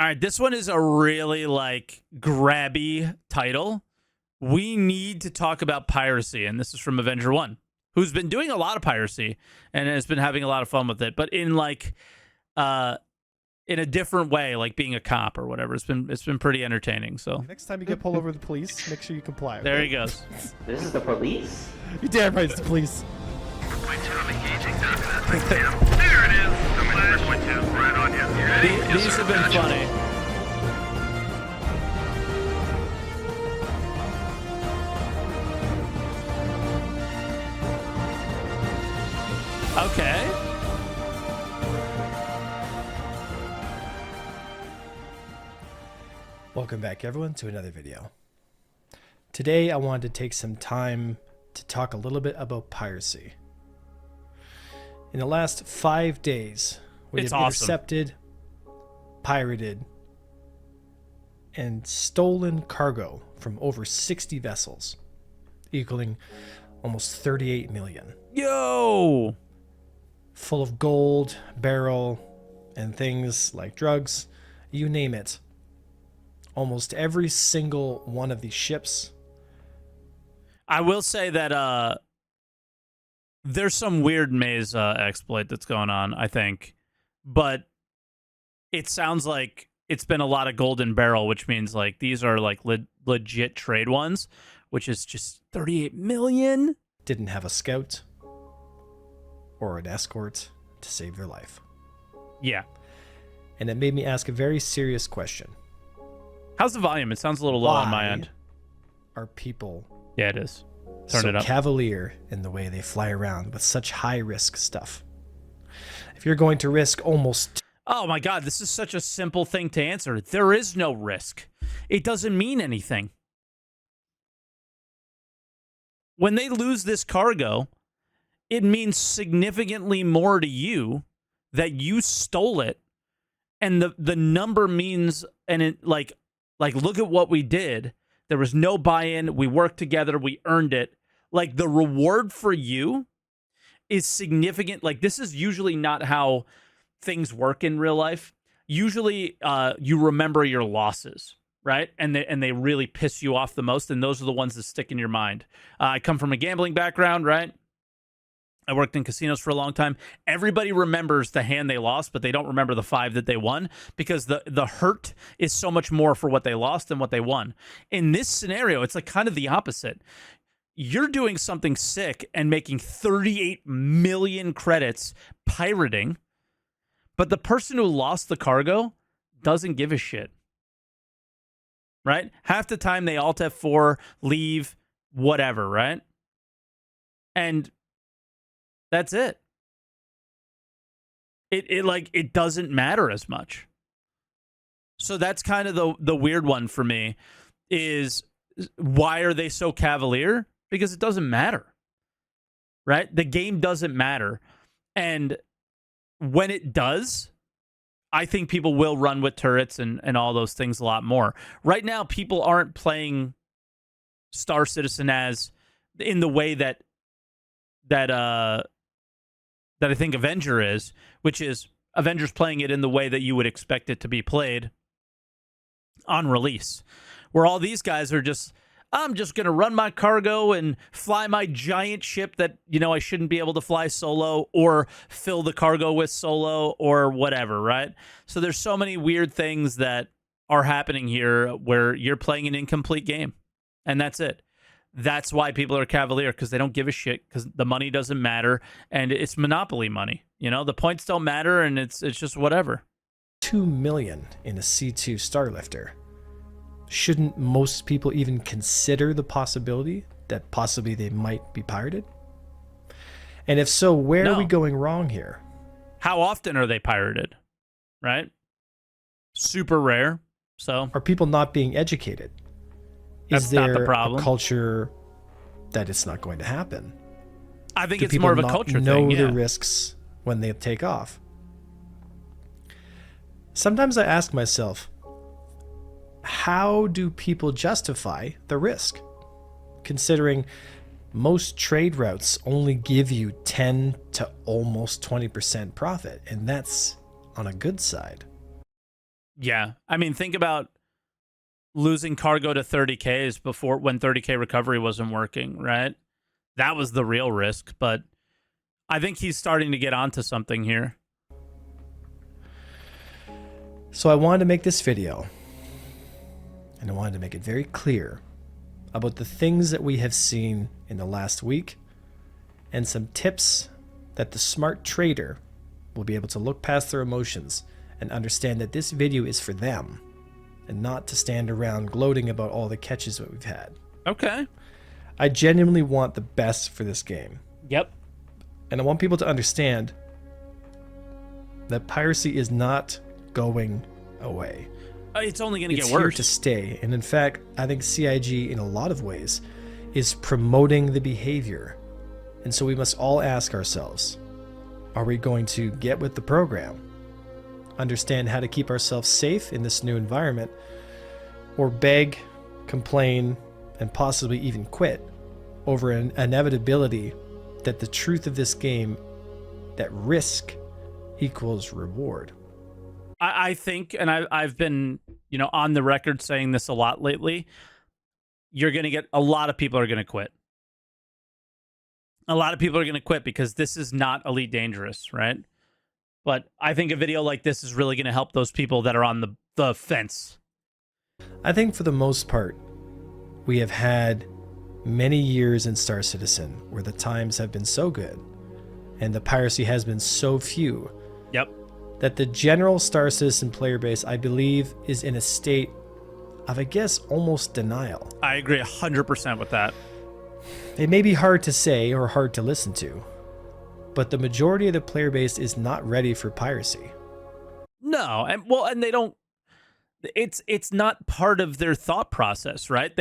All right, this one is a really like grabby title. We need to talk about piracy, and this is from Avenger One, who's been doing a lot of piracy and has been having a lot of fun with it, but in like in a different way, like being a cop or whatever. It's been pretty entertaining. So Next time you get pulled over the police, make sure you comply. there he goes. This is the police? You damn right it's the police. Point two, I'm engaging. There it is. I'm in 3.2. Right on you. You ready? These have been funny. Okay. Welcome back, everyone, to another video. Today, I wanted to take some time to talk a little bit about piracy. In the last 5 days, we have intercepted, pirated, and stolen cargo from over 60 vessels, equaling almost 38 million. Yo! Full of gold, barrel, and things like drugs, you name it. Almost every single one of these ships. I will say that there's some weird maze exploit that's going on, I think. But it sounds like it's been a lot of golden barrel, which means like these are like legit trade ones, which is just 38 million. Didn't have a scout or an escort to save their life. Yeah. And it made me ask a very serious question. How's the volume? It sounds a little low on my end. Are people Yeah, it is. Turn it up. cavalier in the way they fly around with such high risk stuff? If you're going to risk almost... Oh my God, this is such a simple thing to answer. There is no risk. It doesn't mean anything. When they lose this cargo, it means significantly more to you that you stole it. And the number means, and it like look at what we did. There was no buy-in. We worked together. We earned it. Like the reward for you is significant. Like this is usually not how things work in real life. Usually you remember your losses, right? And they really piss you off the most. And those are the ones that stick in your mind. I come from a gambling background, right? I worked in casinos for a long time. Everybody remembers the hand they lost, but they don't remember the 5 that they won because the hurt is so much more for what they lost than what they won. In this scenario, it's like kind of the opposite. You're doing something sick and making 38 million credits pirating, but the person who lost the cargo doesn't give a shit. Right? Half the time they alt F4, leave, whatever, right? And that's it. It doesn't matter as much. So that's kind of the weird one for me is why are they so cavalier? Because it doesn't matter. Right? The game doesn't matter. And when it does, I think people will run with turrets and all those things a lot more. Right now, people aren't playing Star Citizen as in the way that I think Avenger is, which is Avenger's playing it in the way that you would expect it to be played on release. Where all these guys are just, I'm just going to run my cargo and fly my giant ship that, you know, I shouldn't be able to fly solo or fill the cargo with solo or whatever, right? So there's so many weird things that are happening here where you're playing an incomplete game. And that's it. That's why people are cavalier, because they don't give a shit, because the money doesn't matter, and it's monopoly money. You know, the points don't matter, and it's just whatever. 2 million in a C2 Starlifter. Shouldn't most people even consider the possibility that possibly they might be pirated? And if so, where are we going wrong here? How often are they pirated? Right? Super rare. So are people not being educated? That's Is there not the problem. A culture that it's not going to happen? I think Do it's more of a people culture not know thing. the risks when they take off? Sometimes I ask myself, how do people justify the risk? Considering most trade routes only give you 10 to almost 20% profit, and that's on a good side. Yeah. I mean, think about losing cargo to 30Ks before when 30K recovery wasn't working, right? That was the real risk, but I think he's starting to get onto something here. So I wanted to make this video, and I wanted to make it very clear about the things that we have seen in the last week and some tips that the smart trader will be able to look past their emotions and understand that this video is for them and not to stand around gloating about all the catches that we've had. Okay. I genuinely want the best for this game. Yep. And I want people to understand that piracy is not going away. It's only going to get It's worse. here to stay. And in fact, I think CIG, in a lot of ways, is promoting the behavior. And so we must all ask ourselves, are we going to get with the program, understand how to keep ourselves safe in this new environment, or beg, complain, and possibly even quit over an inevitability that the truth of this game, that risk equals reward? I think, and I've been, on the record saying this a lot lately, you're going to get a lot of people are going to quit. A lot of people are going to quit because this is not Elite Dangerous, right? But I think a video like this is really going to help those people that are on the fence. I think for the most part, we have had many years in Star Citizen where the times have been so good and the piracy has been so few. Yep. That the general Star Citizen player base, I believe, is in a state of, I guess, almost denial. I agree 100% with that. It may be hard to say or hard to listen to, but the majority of the player base is not ready for piracy. No, and they don't. It's not part of their thought process, right?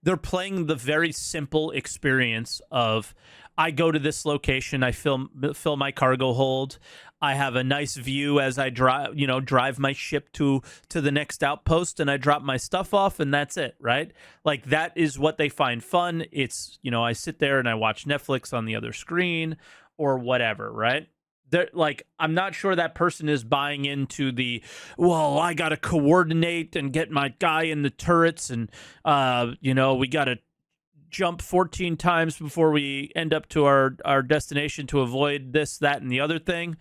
They're playing the very simple experience of, I go to this location, I fill my cargo hold, I have a nice view as I drive my ship to the next outpost, and I drop my stuff off, and that's it, right? Like, that is what they find fun. It's, I sit there and I watch Netflix on the other screen or whatever, right? I'm not sure that person is buying into I got to coordinate and get my guy in the turrets, and we got to jump 14 times before we end up to our destination to avoid this, that, and the other thing.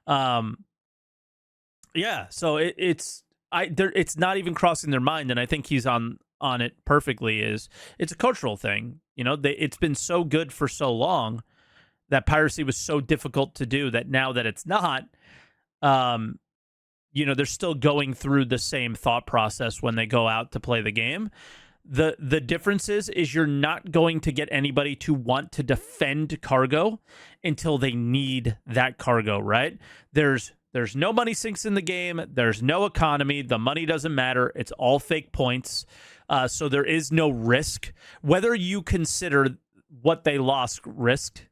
So it's not even crossing their mind, and I think he's on it perfectly. It's a cultural thing. It's been so good for so long that piracy was so difficult to do that now that it's not, they're still going through the same thought process when they go out to play the game. The difference is you're not going to get anybody to want to defend cargo until they need that cargo, right? There's no money sinks in the game. There's no economy. The money doesn't matter. It's all fake points. So there is no risk. Whether you consider what they lost risk,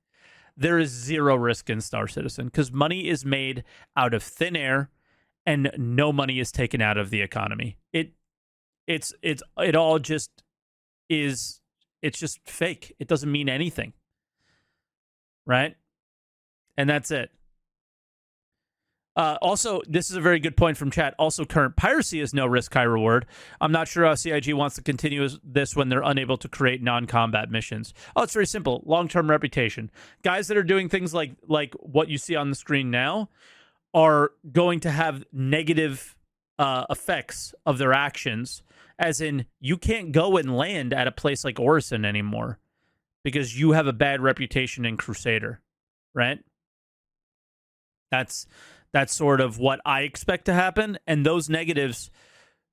there is zero risk in Star Citizen because money is made out of thin air and no money is taken out of the economy. It all just is, it's just fake. It doesn't mean anything. Right? And that's it. Also, this is a very good point from chat. Also, current piracy is no risk, high reward. I'm not sure how CIG wants to continue this when they're unable to create non-combat missions. Oh, it's very simple. Long-term reputation. Guys that are doing things like what you see on the screen now are going to have negative effects of their actions, as in you can't go and land at a place like Orison anymore because you have a bad reputation in Crusader, right? That's sort of what I expect to happen. And those negatives,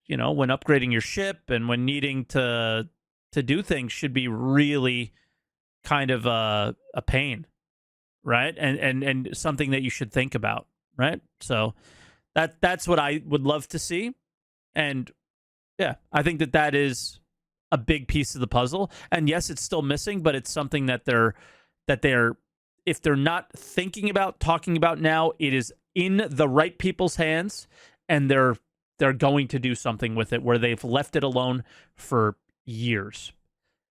when upgrading your ship and when needing to do things should be really kind of a pain, right? And something that you should think about, right? So that's what I would love to see. And yeah, I think that is a big piece of the puzzle. And yes, it's still missing, but it's something that they're if they're not thinking about, talking about now, it is in the right people's hands, and they're going to do something with it where they've left it alone for years.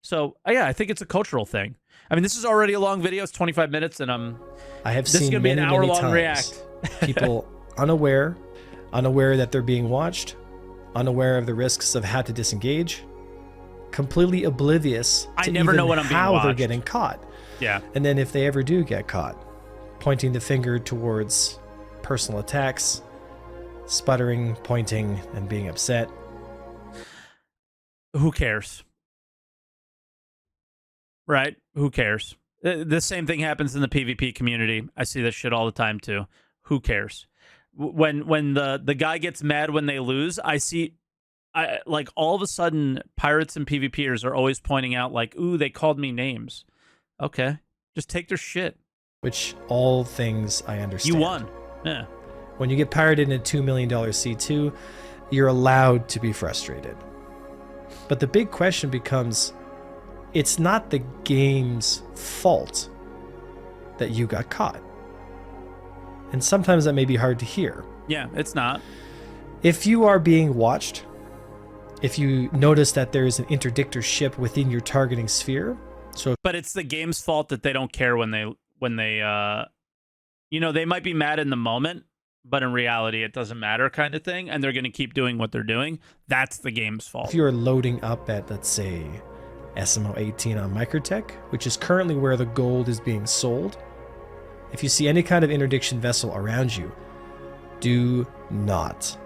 So yeah, I think it's a cultural thing. I mean, this is already a long video. It's 25 minutes, and I have this seen is going to be an many hour-long times react. people unaware unaware that they're being watched, unaware of the risks of how to disengage, completely oblivious I to never even know when I'm being how they're watched. getting caught. Yeah. And then if they ever do get caught, pointing the finger towards personal attacks, sputtering, pointing, and being upset. Who cares? Right? Who cares? The same thing happens in the PvP community. I see this shit all the time too. Who cares? When the guy gets mad when they lose, I like all of a sudden pirates and PvPers are always pointing out like, ooh, they called me names. Okay. Just take their shit. Which all things I understand. You won. Yeah. When you get pirated in a $2 million C2, you're allowed to be frustrated. But the big question becomes, it's not the game's fault that you got caught. And sometimes that may be hard to hear. Yeah, it's not. If you are being watched, if you notice that there is an interdictor ship within your targeting sphere, But it's the game's fault that they don't care when they they might be mad in the moment, but in reality it doesn't matter kind of thing, and they're going to keep doing what they're doing. That's the game's fault. if you're loading up at, let's say, SMO 18 on Microtech, which is currently where the gold is being sold, if you see any kind of interdiction vessel around you, do not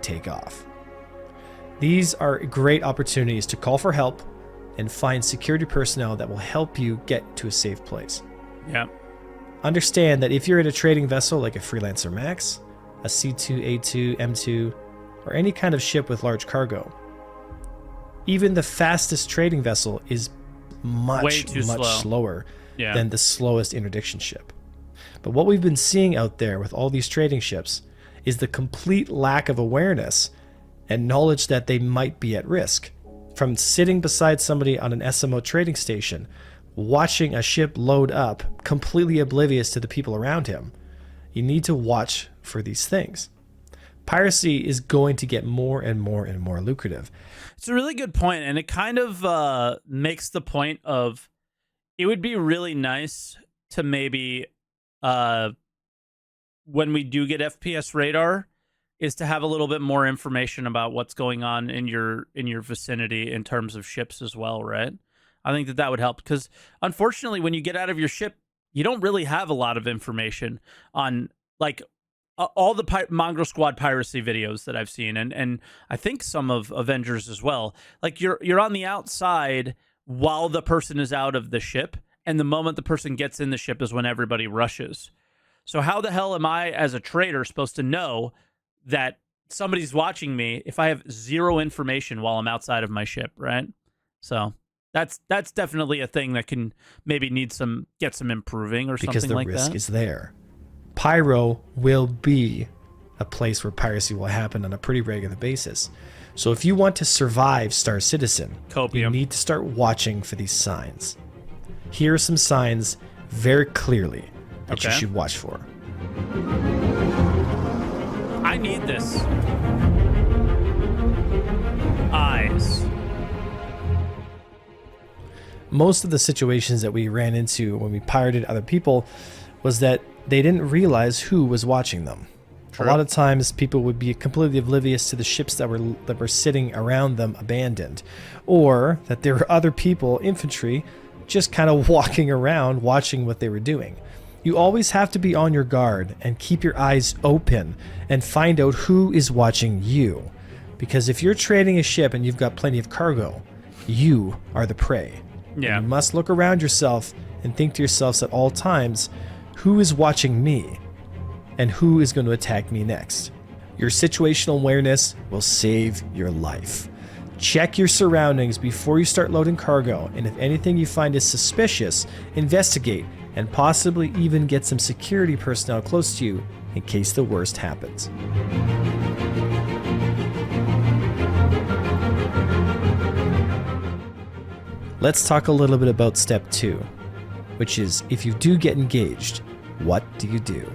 take off. These are great opportunities to call for help and find security personnel that will help you get to a safe place. Yeah. Understand that if you're in a trading vessel like a Freelancer Max, a C2, A2, M2, or any kind of ship with large cargo, even the fastest trading vessel is Way much too slow. slower Yeah. than the slowest interdiction ship. But what we've been seeing out there with all these trading ships is the complete lack of awareness and knowledge that they might be at risk. From sitting beside somebody on an SMO trading station, watching a ship load up, completely oblivious to the people around him, you need to watch for these things. Piracy is going to get more and more and more lucrative. It's a really good point, and it kind of makes the point of it would be really nice to maybe when we do get FPS radar is to have a little bit more information about what's going on in your vicinity in terms of ships as well, right? I think that would help because unfortunately when you get out of your ship, you don't really have a lot of information on like all the Mongrel Squad piracy videos that I've seen, and I think some of Avengers as well. Like you're on the outside while the person is out of the ship, and the moment the person gets in the ship is when everybody rushes. So how the hell am I as a trader supposed to know that somebody's watching me if I have zero information while I'm outside of my ship, right? So that's definitely a thing that can maybe get some improving or because something like that. Because the risk is there. Pyro will be a place where piracy will happen on a pretty regular basis. So if you want to survive Star Citizen, Copium. you need to start watching for these signs. Here are some signs very clearly that you Okay. should watch for. I need this. Eyes. Most of the situations that we ran into when we pirated other people was that they didn't realize who was watching them. True. A lot of times people would be completely oblivious to the ships that were sitting around them abandoned, or that there were other people, infantry, just kind of walking around watching what they were doing. You always have to be on your guard and keep your eyes open and find out who is watching you. Because if you're trading a ship and you've got plenty of cargo, you are the prey. Yeah. And you must look around yourself and think to yourselves at all times, who is watching me and who is going to attack me next? Your situational awareness will save your life. Check your surroundings before you start loading cargo, and if anything you find is suspicious, investigate and possibly even get some security personnel close to you in case the worst happens. Let's talk a little bit about step 2, which is if you do get engaged, what do you do?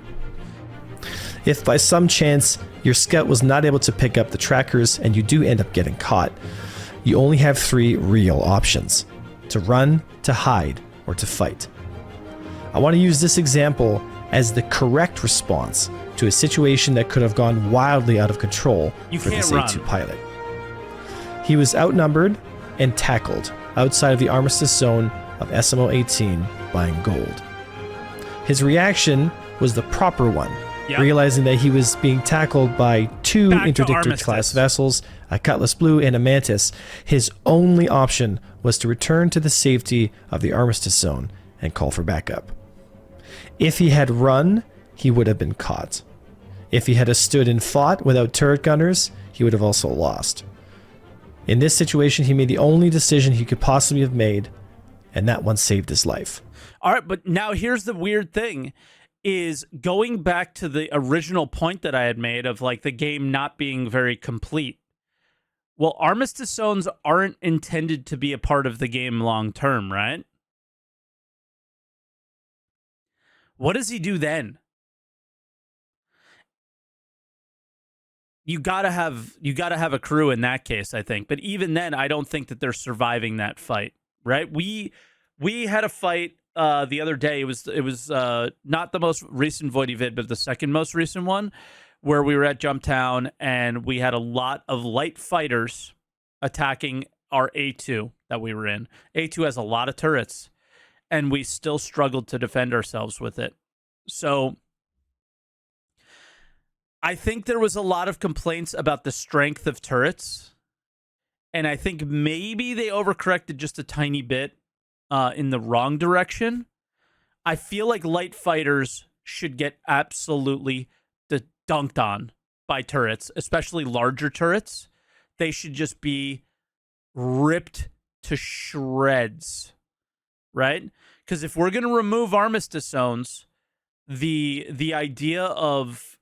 If by some chance your scout was not able to pick up the trackers and you do end up getting caught, you only have 3 real options: to run, to hide, or to fight. I want to use this example as the correct response to a situation that could have gone wildly out of control for this A2 pilot. He was outnumbered and tackled outside of the armistice zone of SMO-18 buying gold. His reaction was the proper one, realizing that he was being tackled by two interdictor-class vessels, a Cutlass Blue and a Mantis. His only option was to return to the safety of the armistice zone and call for backup. If he had run, he would have been caught. If he had stood and fought without turret gunners, he would have also lost. In this situation, he made the only decision he could possibly have made, and that one saved his life. All right, but now here's the weird thing, is going back to the original point that I had made of like the game not being very complete. Well, armistice zones aren't intended to be a part of the game long term, right? What does he do then? You gotta have a crew in that case, I think. But even then, I don't think that they're surviving that fight, right? We had a fight the other day. It was not the most recent Voidy vid, but the second most recent one, where we were at Jumptown and we had a lot of light fighters attacking our A2 that we were in. A2 has a lot of turrets, and we still struggled to defend ourselves with it. So I think there was a lot of complaints about the strength of turrets, and I think maybe they overcorrected just a tiny bit in the wrong direction. I feel like light fighters should get absolutely dunked on by turrets, especially larger turrets. They should just be ripped to shreds, right? Because if we're going to remove armistice zones, the idea of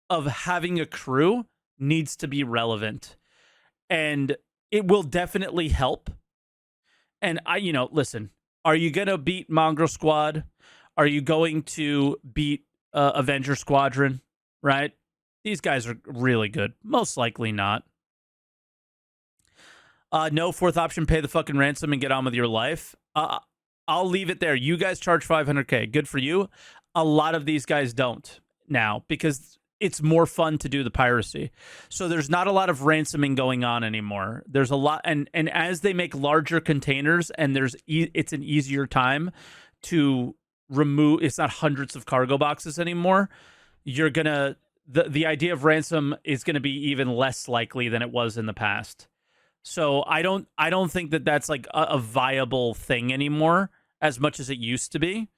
having a crew needs to be relevant, and it will definitely help. And listen, are you going to beat Mongrel Squad? Are you going to beat Avenger Squadron, right? These guys are really good. Most likely not. No, fourth option, pay the fucking ransom and get on with your life. I'll leave it there. You guys charge $500K. Good for you. A lot of these guys don't now because it's more fun to do the piracy. So there's not a lot of ransoming going on anymore. There's a lot, and as they make larger containers and it's an easier time to remove, it's not hundreds of cargo boxes anymore. You're gonna, the idea of ransom is gonna be even less likely than it was in the past. So I don't think that that's like a viable thing anymore as much as it used to be.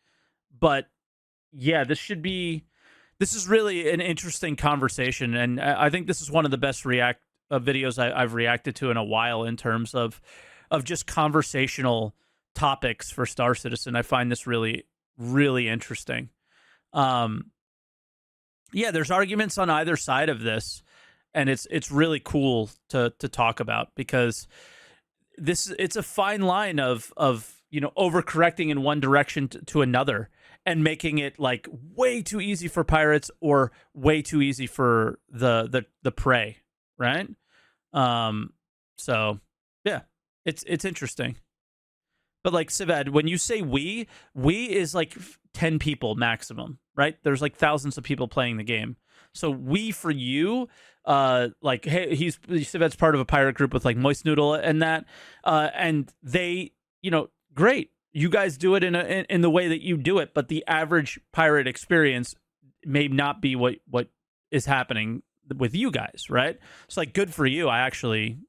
But yeah, this is really an interesting conversation, and I think this is one of the best videos I've reacted to in a while in terms of just conversational topics for Star Citizen. I find this really, really interesting. Yeah, there's arguments on either side of this, and it's really cool to talk about because it's a fine line of overcorrecting in one direction to another and making it like way too easy for pirates or way too easy for the prey, right? So yeah, it's interesting. But like Civad, when you say we is like 10 people maximum, right? There's like thousands of people playing the game. So we for you, like, hey, Civad's part of a pirate group with like Moist Noodle and that, and they, great. You guys do it in the way that you do it, but the average pirate experience may not be what is happening with you guys, right? It's like, good for you. I actually,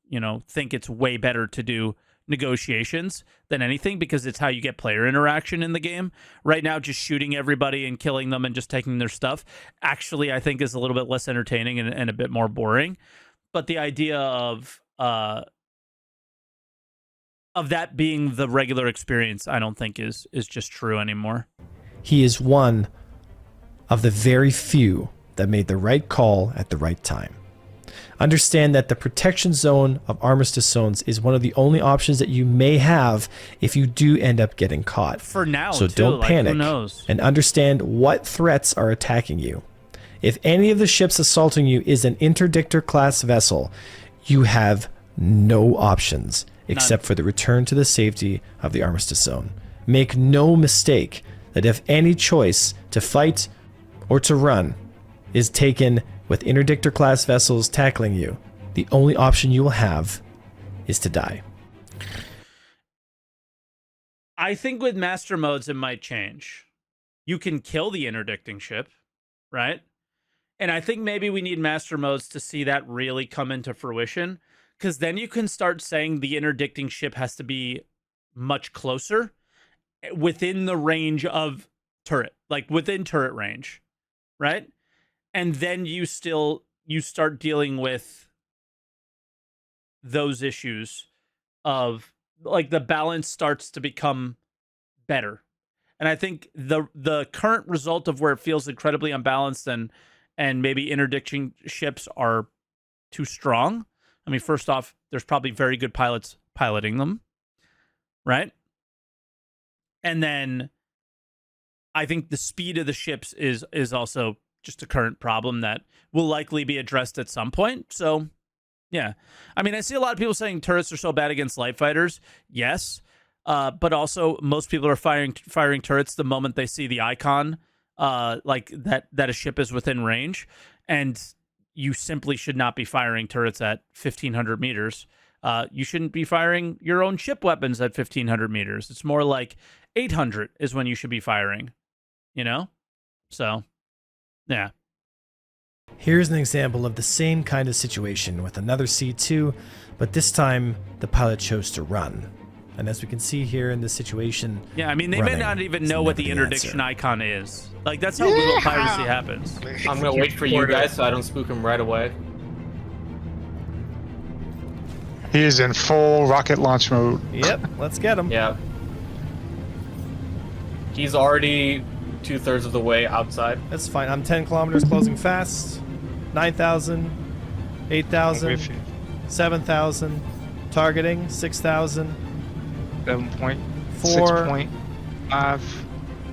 think it's way better to do negotiations than anything because it's how you get player interaction in the game. Right now, just shooting everybody and killing them and just taking their stuff actually, I think, is a little bit less entertaining and a bit more boring. But the idea of that being the regular experience, I don't think is just true anymore. He is one of the very few that made the right call at the right time. Understand that the protection zone of armistice zones is one of the only options that you may have if you do end up getting caught. For now, so too, don't panic, who knows? And understand what threats are attacking you. If any of the ships assaulting you is an interdictor class vessel, you have no options except for the return to the safety of the armistice zone. Make no mistake, that if any choice to fight or to run is taken with interdictor class vessels tackling you, the only option you will have is to die. I think with master modes, it might change. You can kill the interdicting ship, right? And I think maybe we need master modes to see that really come into fruition, because then you can start saying the interdicting ship has to be much closer within the range of turret, like within turret range, right? And then you start dealing with those issues of like the balance starts to become better. And I think the current result of where it feels incredibly unbalanced and maybe interdicting ships are too strong. I mean, first off, there's probably very good pilots piloting them, right? And then I think the speed of the ships is also just a current problem that will likely be addressed at some point. So, yeah. I mean, I see a lot of people saying turrets are so bad against light fighters. Yes. But also most people are firing turrets the moment they see the icon, like that a ship is within range. And you simply should not be firing turrets at 1,500 meters. You shouldn't be firing your own ship weapons at 1,500 meters. It's more like 800 is when you should be firing, you know? So, yeah. Here's an example of the same kind of situation with another C2, but this time the pilot chose to run. And as we can see here in this situation, yeah, I mean, they may not even know what the interdiction icon is. Like, that's how little piracy happens. I'm gonna wait for you guys so I don't spook him right away. He is in full rocket launch mode. Yep, let's get him. Yeah. He's already 2/3 of the way outside. That's fine. I'm 10 kilometers closing fast. 9,000, 8,000, 7,000, targeting 6,000. 7.6.5.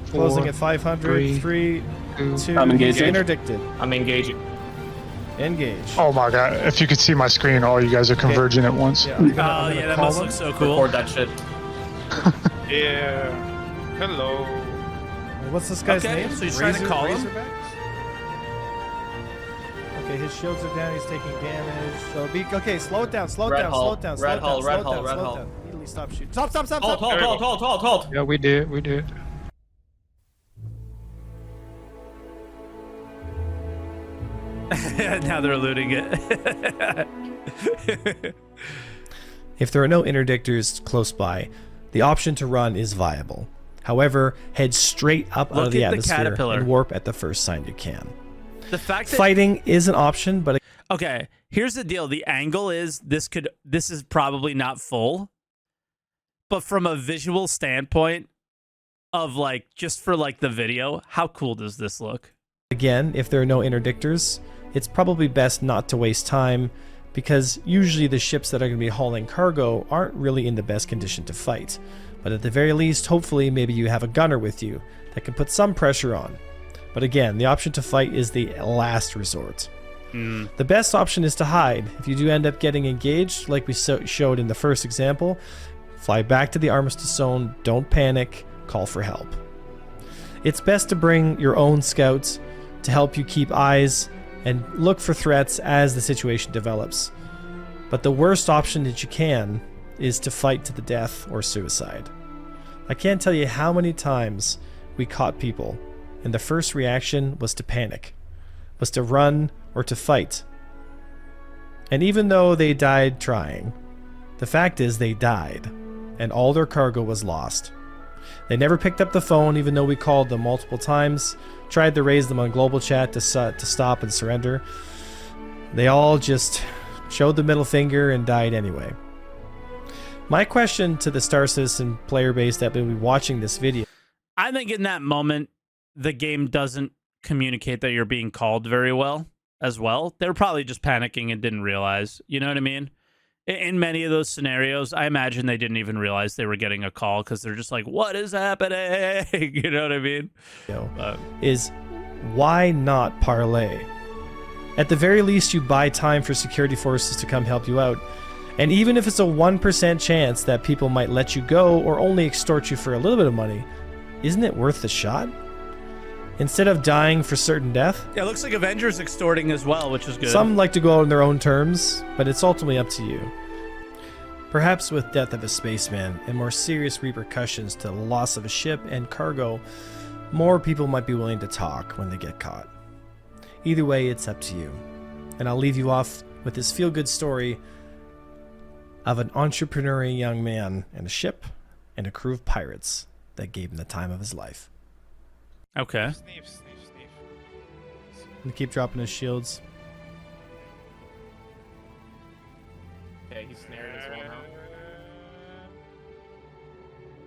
Closing at 500. 3, 2. I'm engaging. Interdicted. I'm engaging. Engage. Oh my god, if you could see my screen, all you guys are converging at once. Yeah, Oh, yeah, that must look so cool. Record that shit. Yeah. Hello. What's this guy's Okay, name? so he's trying to call him? Razorbacks? Okay, his shields are down. He's taking damage. So be okay. Slow it down. Slow it Red down. hull, Slow it down. red hull, red hull, red slow hull. it down. Immediately stop shooting. Stop! Stop! Stop! Halt, Stop! halt, halt, halt, halt. Yeah, we did. We did. Now they're eluding it. If there are no interdictors close by, the option to run is viable. However, head straight up out of the at the atmosphere caterpillar. and warp at the first sign you can. The fact that Fighting is an option, but okay, here's the deal. The angle is this is probably not full, but from a visual standpoint of like just for like the video, how cool does this look? again, if there are no interdictors, it's probably best not to waste time, because usually the ships that are going to be hauling cargo aren't really in the best condition to fight. But at the very least, hopefully maybe you have a gunner with you that can put some pressure on. But again, the option to fight is the last resort. The best option is to hide. If you do end up getting engaged, like we showed in the first example, fly back to the armistice zone, don't panic, call for help. It's best to bring your own scouts to help you keep eyes and look for threats as the situation develops. But the worst option that you can is to fight to the death or suicide. I can't tell you how many times we caught people and the first reaction was to panic, was to run or to fight. And even though they died trying, the fact is they died and all their cargo was lost. They never picked up the phone even though we called them multiple times, tried to raise them on global chat to stop and surrender. They all just showed the middle finger and died anyway. My question to the Star Citizen player base that will be watching this video. I think in that moment, the game doesn't communicate that you're being called very well as well. They were probably just panicking and didn't realize. You know what I mean? In many of those scenarios, I imagine they didn't even realize they were getting a call because they're just like, what is happening? You know what I mean? Is why not parlay? At the very least, you buy time for security forces to come help you out. And even if it's a 1% chance that people might let you go or only extort you for a little bit of money, isn't it worth the shot? Instead of dying for certain death, Yeah, it looks like Avengers extorting as well, which is good. some like to go out on their own terms, but it's ultimately up to you. Perhaps with death of a spaceman and more serious repercussions to the loss of a ship and cargo, more people might be willing to talk when they get caught. Either way, it's up to you. And I'll leave you off with this feel-good story of an entrepreneurial young man and a ship and a crew of pirates that gave him the time of his life. Okay. Sniff, sniff, sniff. And keep dropping his shields. Okay, he's snared as well now.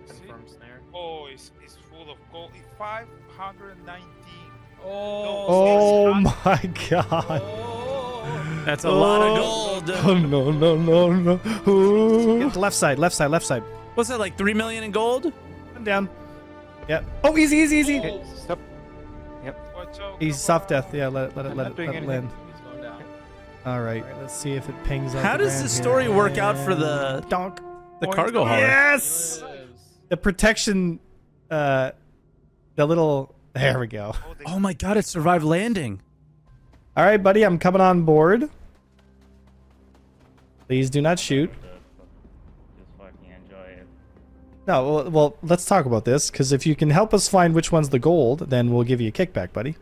See? Confirmed snare. Oh, it's full of gold. It's 590. Oh No, my god. That's a lot of gold. Oh no, no, no, no. Ooh. Get the left side, left side, left side. What's that, like 3 million in gold? Come down. Yeah. Oh, easy, easy, easy. Stop. Watch out. He's come soft on. death. Yeah, let it land. He's going down. All right, let's see if it pings on How the does ground the here. story work out for the donk? cargo hauler? Yes. The protection. The little. There we go. Oh, they- Oh my god, it survived landing. All right, buddy, I'm coming on board. Please do not shoot. Just fucking enjoy it. No, well, let's talk about this, because if you can help us find which one's the gold, then we'll give you a kickback, buddy.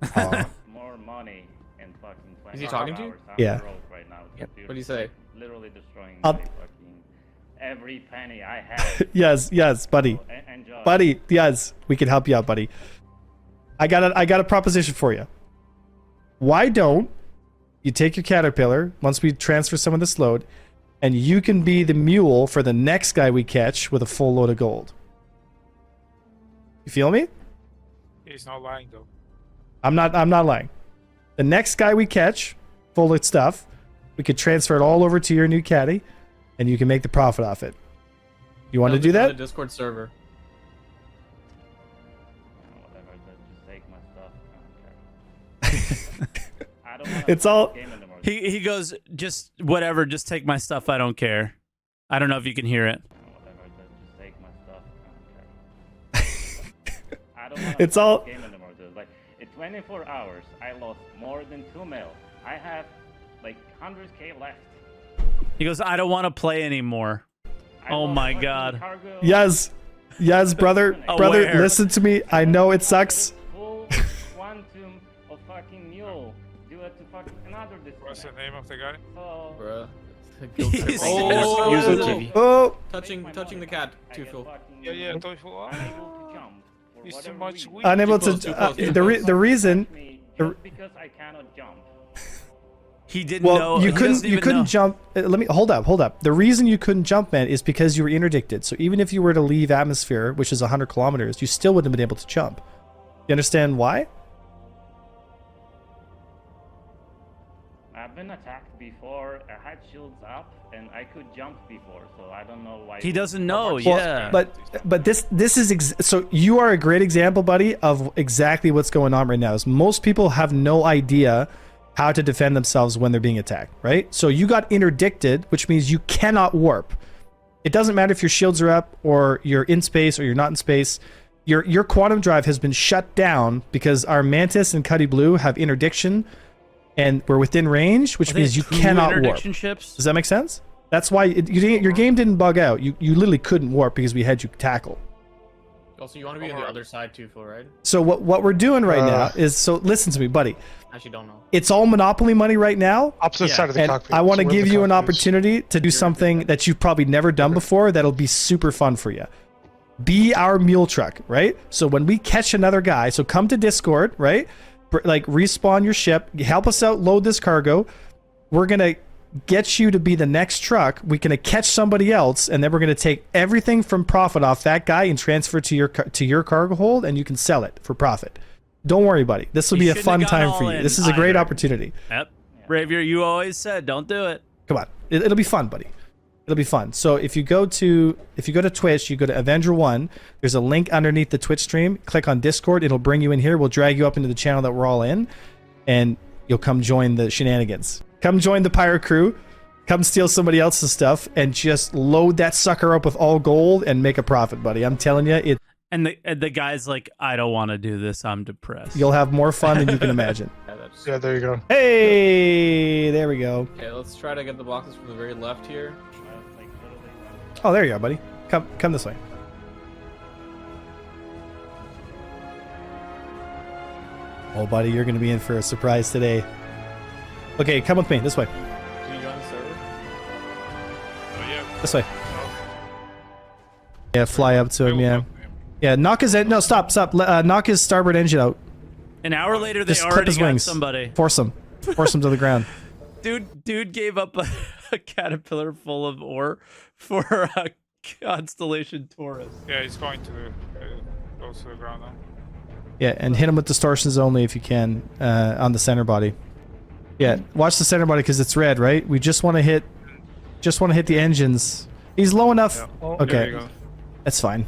I don't care. Aw. More money in fucking 20 Is he talking to you? hours. I'm Yeah. broke right now. Yep. Dude, What'd he say? Literally destroying I'll- my fucking every penny I have. yes, buddy. Enjoy. Buddy, yes, we can help you out, buddy. I got a proposition for you. Why don't you take your caterpillar once we transfer some of this load, and you can be the mule for the next guy we catch with a full load of gold? You feel me? He's not lying though. I'm not lying. The next guy we catch, full of stuff, we could transfer it all over to your new caddy, and you can make the profit off it. You want to do On that? the Discord server. Whatever, just take my stuff. I don't wanna It's play all- this game anymore. He goes, just whatever, just take my stuff, I don't care. I don't know if you can hear it. Whatever, just take my stuff. I don't care. I don't wanna It's play all- this game anymore, dude. Like, in 24 hours, I lost more than 2 mil. I have like 100k left. He goes, I don't want to play anymore. I Oh lost my fucking God. cargo. Yes, brother, brother, Aware. listen to me. I know it sucks. Full quantum of fucking mule due to fucking another What's the disconnect. name of the guy? So, Bruh. He's- Oh, Use the oh, TV. Oh, touching the cat, I too get full. fucking Yeah, tofu. unable to jump for He's too whatever much reason. weak. unable Too close, to. too close, too The reason. Me the- just because I cannot jump. He didn't Well, know. you he couldn't. doesn't You even couldn't know. jump. Let me hold up. The reason you couldn't jump, man, is because you were interdicted. So even if you were to leave atmosphere, which is 100 kilometers, you still wouldn't have been able to jump. You understand why? I've been attacked before. I had shields up and I could jump before, so I don't know why. He doesn't know. Well, Yeah. But this is so you are a great example, buddy, of exactly what's going on right now. Is most people have no idea how to defend themselves when they're being attacked, right? So you got interdicted, which means you cannot warp. It doesn't matter if your shields are up or you're in space or you're not in space. Your quantum drive has been shut down because our Mantis and Cuddy Blue have interdiction, and we're within range, which Are they means you true cannot warp. interdiction ships? Does that make sense? That's why your game didn't bug out. You literally couldn't warp because we had you tackle. Also, you want to be on the other side too, full, right? So what we're doing right now is, so listen to me, buddy. Actually, don't know. It's all Monopoly money right now. Opposite Yeah, side of the And cockpit. I want to So where give the you an cockpit is. opportunity to do something that you've probably never done before that'll be super fun for you. Be our mule truck, right? So when we catch another guy, so come to Discord, right? Like respawn your ship, help us out, load this cargo. We're going to get you to be the next truck. We're going to catch somebody else, and then we're going to take everything from profit off that guy and transfer to your cargo hold, and you can sell it for profit. Don't worry, buddy. This will You be a shouldn't fun have gone time for all you. in This is a great either. opportunity. Yep. Bravier, you always said, don't do it. Come on, it'll be fun, buddy. It'll be fun. So if you go to Twitch, you go to Avenger 1. There's a link underneath the Twitch stream. Click on Discord. It'll bring you in here. We'll drag you up into the channel that we're all in, and you'll come join the shenanigans. Come join the pirate crew. come steal somebody else's stuff and just load that sucker up with all gold and make a profit, buddy. I'm telling you, And the guy's like, I don't want to do this. I'm depressed. you'll have more fun than you can imagine. Yeah, there you go. Hey, there we go. Okay, let's try to get the boxes from the very left here. Oh, there you are, buddy. Come this way. Oh, buddy, you're going to be in for a surprise today. Okay, come with me. This way. Can you join the server? Oh, yeah. This way. Yeah, fly up to him, yeah. Yeah, knock his... No, stop. Knock his starboard engine out. An hour later, they Just clip already his got wings. somebody. Force him. Force him to the ground. Dude gave up a caterpillar full of ore for a Constellation Taurus. Yeah, he's going to go to the ground now. Yeah, and hit him with distortions only if you can on the center body. Yeah, watch the center body because it's red, right? We just want to hit the engines. He's low enough. Yeah. There Okay, you go. that's fine.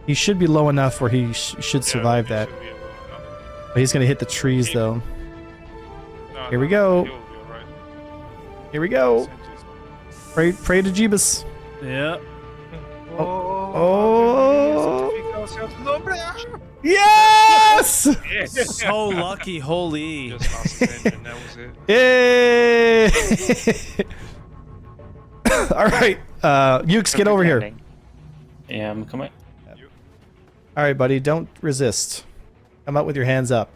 He should be low enough where he should survive that. Should be able to- But he's gonna hit the trees though. no, Here we no, go. he'll be alright. Here we go. Just- Pray to Jeebus. Yeah. Oh! Nombre. Yes! So lucky, holy. Just lost his engine, that was it. Yay! All right, Ukes, get over here. Yeah, I'm coming. All right, buddy, don't resist. Come out with your hands up.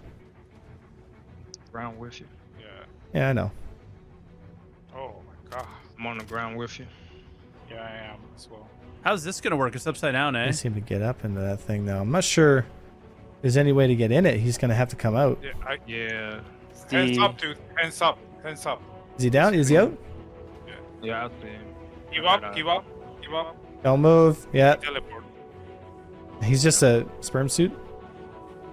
Ground with you. Yeah. Yeah, I know. Oh my god. I'm on the ground with you. Yeah, I am as well. How's this gonna work? It's upside down, I eh? seem to get up into that thing now. I'm not sure there's any way to get in it. He's gonna have to come out. Yeah, Yeah. hands up, dude. Hands up. Hands up. Is he down? Is he out? Yeah, out there. Give up. Give up. Give up. Don't move. Yeah, Teleport. he's just a sperm suit.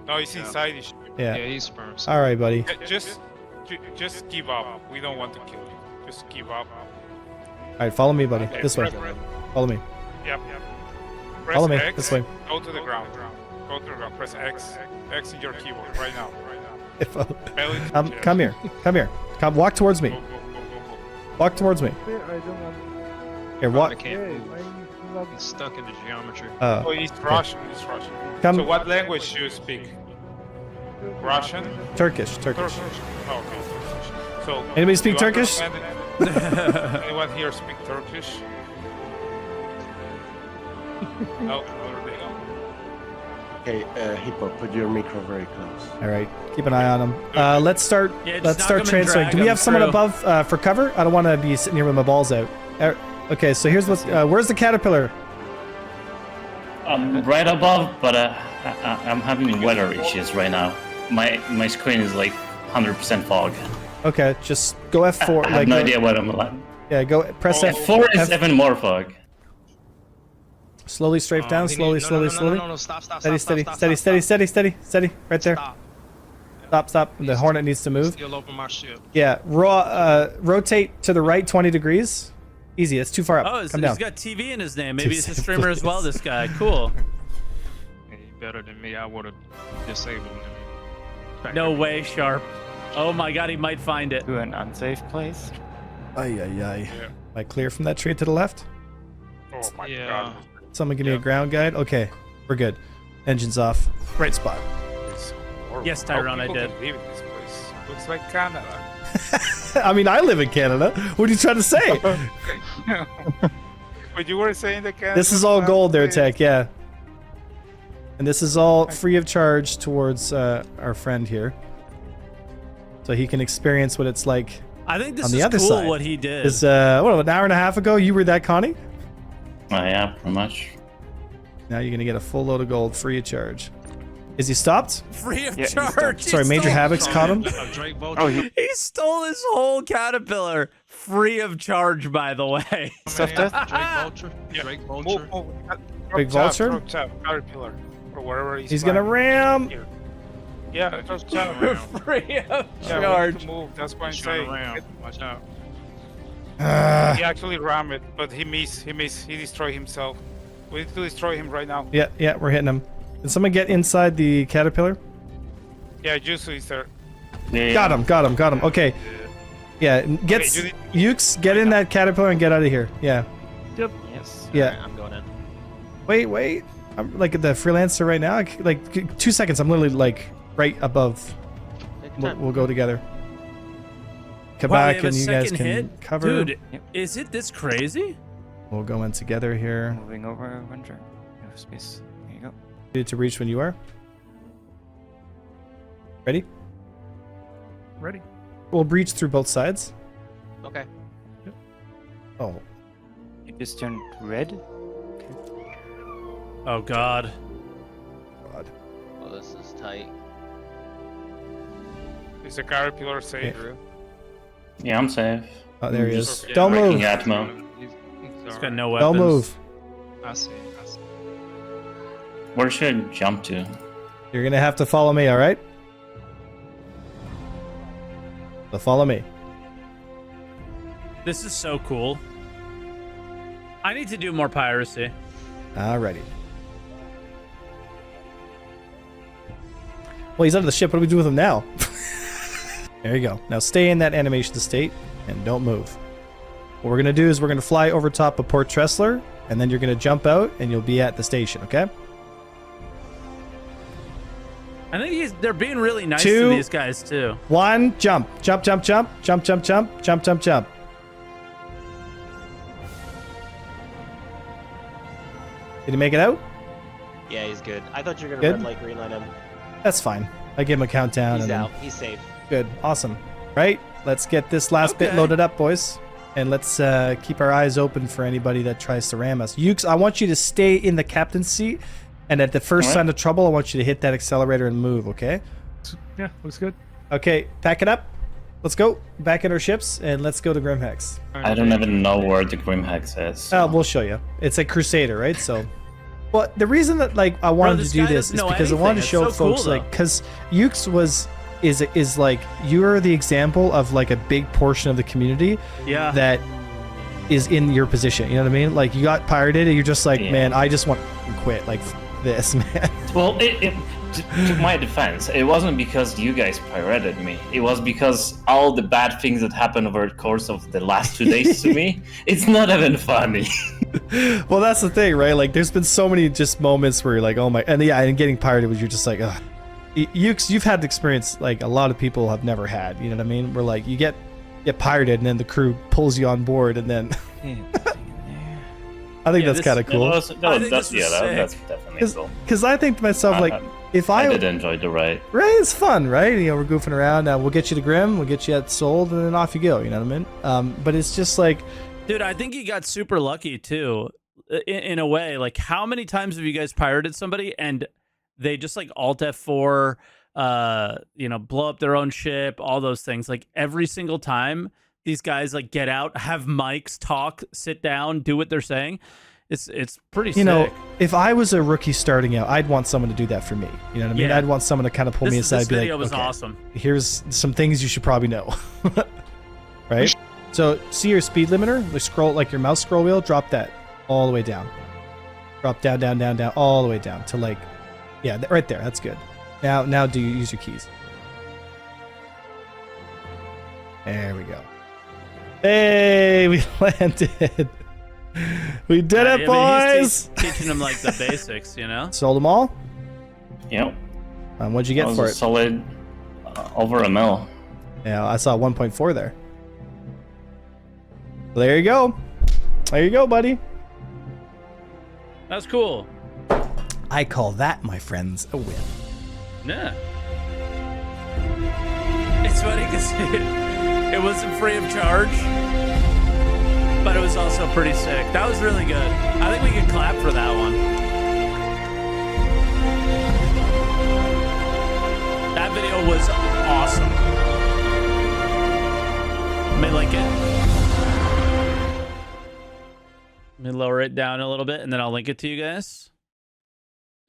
No, he's inside. Yeah. Yeah, he's sperm. All right, buddy. Just give up. We don't want to kill you. Just give up. All right, follow me, buddy. Okay, This way. press- Follow me. Yep. Press Follow me. X, This way. Go to the ground. Go to the ground. Press X. X in your keyboard right now. Belly to chest. Come here. Come here. Come. Walk towards me. Go, go, go, go, Walk towards me. Here, I walk. can't move. He's stuck in the geometry. go. Oh, he's Russian. He's Russian. Come. So what language do you speak? Russian? Turkish. Turkish. Oh, okay. So Anybody speak you Turkish? understand Anyone here speak Turkish? No, there they go. Okay, Hippo, put your micro very close. All right. Keep an eye on him. Let's start. Yeah, just Let's knock start him and transferring. drag Do we him have someone through. above for cover? I don't want to be sitting here with my balls out. Okay, so here's what. Where's the caterpillar? Right above, but I'm having weather issues right now. My screen is like 100% fog. Okay, just go F4. I have no idea what I'm like. Yeah, go press F. F4 is even more fog. Slowly strafe down. Slowly. No, stop. Steady. Right there. Stop. Stop. The Hornet needs to move. Still open my ship. Yeah, rotate to the right 20 degrees. Easy. That's too far up. Oh, Come down. he's got TV in his name. Maybe he's a streamer as well. This guy, cool. Hey, better than me. I would have disabled him. No way, Sharp. Oh my God, he might find it. To an unsafe place. Ay. Yeah. Am I clear from that tree to the left? Oh my Yeah. god. Someone give me a ground guide. Okay, we're good. Engines off. Right spot. It's so horrible. Yes, How Tyrone, I people did. can live in this place. Looks like Canada. I mean, I live in Canada. What are you trying to say? But you were saying that Canada. This is all gold there, Tech. Yeah. And this is all free of charge towards our friend here, so he can experience what it's like. I think this On the is other cool side what he did. Is an hour and a half ago you were that Connie? Oh yeah, pretty much. Now you're gonna get a full load of gold free of charge. Is he stopped? Free of Yeah, he's charge. Sorry, He Major stole- Havoc's caught him. Drake Vulture. Oh, He stole his whole caterpillar free of charge, by the way. Drake Vulture. Drake Vulture. Move. Big vulture? Drop tab, caterpillar, or wherever He's gonna ram. Here. Yeah, drop tab. free of Yeah, we need charge. to move. That's what I'm He's trying saying. to ram. Watch out. He actually rammed it, but he missed. He destroyed himself. We need to destroy him right now. Yeah, we're hitting him. Can someone get inside the caterpillar? Yeah, Juicy is there. Yeah. Got him. Okay. Yeah, get Okay, Ukes, get in that caterpillar and get out of here. Yeah. Yes. Yeah. Alright, I'm going in. Wait. I'm like the freelancer right now. Like 2 seconds. I'm literally like right above. We'll go together. Come Wow, we back have and a you guys second can hit? cover. Dude, is it this crazy? We'll go in together here. Moving over, Avenger. You have space. There you go. Ready to reach when you are. Ready? Ready? We'll breach through both sides. Okay. Oh, It just turned red. Oh God. God. Well, this is tight. Is the caterpillar safe? Yeah, I'm safe. Oh, there he is. Okay. Don't Breaking move. Atmo. It's got no weapons. Don't move. I see. Where should I jump to? You're gonna have to follow me, all right? So follow me. This is so cool. I need to do more piracy. Alrighty. Well, he's under the ship. What do we do with him now? There you go. Now stay in that animation state and don't move. What we're gonna do is we're gonna fly over top of Port Tressler, and then you're gonna jump out and you'll be at the station, okay? I think they're being really nice Two. to these guys too. 1, jump. Jump, jump, jump. Jump, jump, jump. Jump, jump, jump. Did he make it out? Yeah, he's good. I thought you were gonna Good. red light, green light him. That's fine. I give him a countdown. He's and then- out. He's safe. Good. Awesome. Right? Let's get this last bit Okay. loaded up, boys. And let's keep our eyes open for anybody that tries to ram us. Ukes, I want you to stay in the captain's seat. And at the first Alright. sign of trouble, I want you to hit that accelerator and move, okay? Yeah, looks good. Okay, pack it up. Let's go. Back in our ships, and let's go to Grimhex. I don't even know where the Grimhex is. We'll show you. It's a Crusader, right? So... Well, the reason that like I wanted this to do guy this doesn't is know because I wanted to anything. show It's so cool, folks though. like because Ukes is like you're the example of like a big portion of the community Yeah. that is in your position. You know what I mean? Like you got pirated and you're just like, Yeah. man, I just want to quit like this, man. Well, to my defense, it wasn't because you guys pirated me. It was because all the bad things that happened over the course of the last 2 days to me, it's not even funny. Well, that's the thing, right? Like there's been so many just moments where you're like, oh my, and yeah, and getting pirated was you're just like, ugh. Ukes, you've had the experience like a lot of people have never had. You know what I mean? Where like you get pirated and then the crew pulls you on board and then I think Yeah, that's this- kind of cool. I think That's this was that's sick. definitely cool. Because I think to myself, like, if I I, did enjoy the ride. right, it's fun, right? You know, we're goofing around. Now we'll get you to Grim, we'll get you at Sold, and then off you go. You know what I mean? But it's just like, Dude, I think you got super lucky too, in a way. Like, how many times have you guys pirated somebody and they just like Alt F4, blow up their own ship, all those things? Like every single time, these guys like get out, have mics, talk, sit down, do what they're saying. It's pretty sick. you know, if I was a rookie starting out, I'd want someone to do that for me. You know what I mean? Yeah. I'd want someone to kind of pull me aside this and be video like, was okay, awesome. here's some things you should probably know. Right? So see your speed limiter, the scroll, like your mouse scroll wheel, drop that all the way down. Drop down, down, down, down, all the way down to like, yeah, right there. That's good. Now do you use your keys? There we go. Hey, we landed. We did it, I mean, boys. he's teaching them like the basics, you know? Sold them all. Yep. What'd you That get was for a it? solid over a mil. Yeah, I saw 1.4 there. There you go. There you go, buddy. That's cool. I call that, my friends, a win. Yeah. It's funny because it wasn't free of charge, but it was also pretty sick. That was really good. I think we could clap for that one. That video was awesome. Let me link it. Let me lower it down a little bit, and then I'll link it to you guys.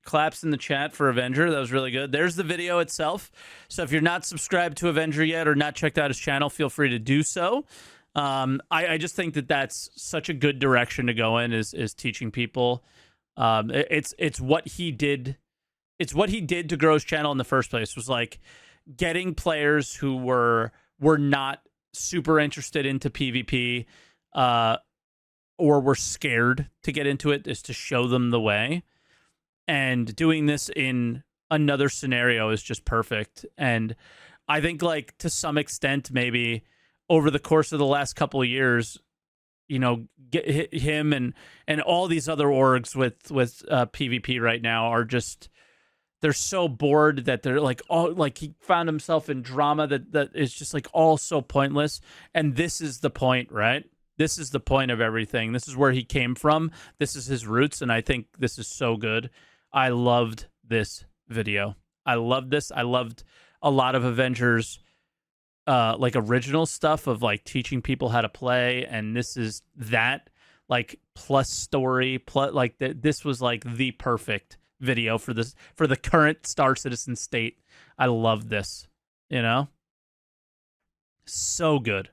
Claps in the chat for Avenger. That was really good. There's the video itself. So if you're not subscribed to Avenger yet or not checked out his channel, feel free to do so. I just think that that's such a good direction to go in is teaching people. It's what he did. It's what he did to grow his channel in the first place, was like getting players who were not super interested into PvP, or were scared to get into it, is to show them the way. And doing this in another scenario is just perfect. And I think, like, to some extent, maybe over the course of the last couple of years, you know, him and all these other orgs with PvP right now are just, they're so bored that they're like, all, like, he found himself in drama that is just like all so pointless. And this is the point, right? This is the point of everything. This is where he came from. This is his roots. And I think this is so good. I loved this video. I loved this. I loved a lot of Avengers, like, original stuff of, like, teaching people how to play. And this is that, like, plus story, plus, like, this was like the perfect video for this, for the current Star Citizen state. I love this, you know? So good.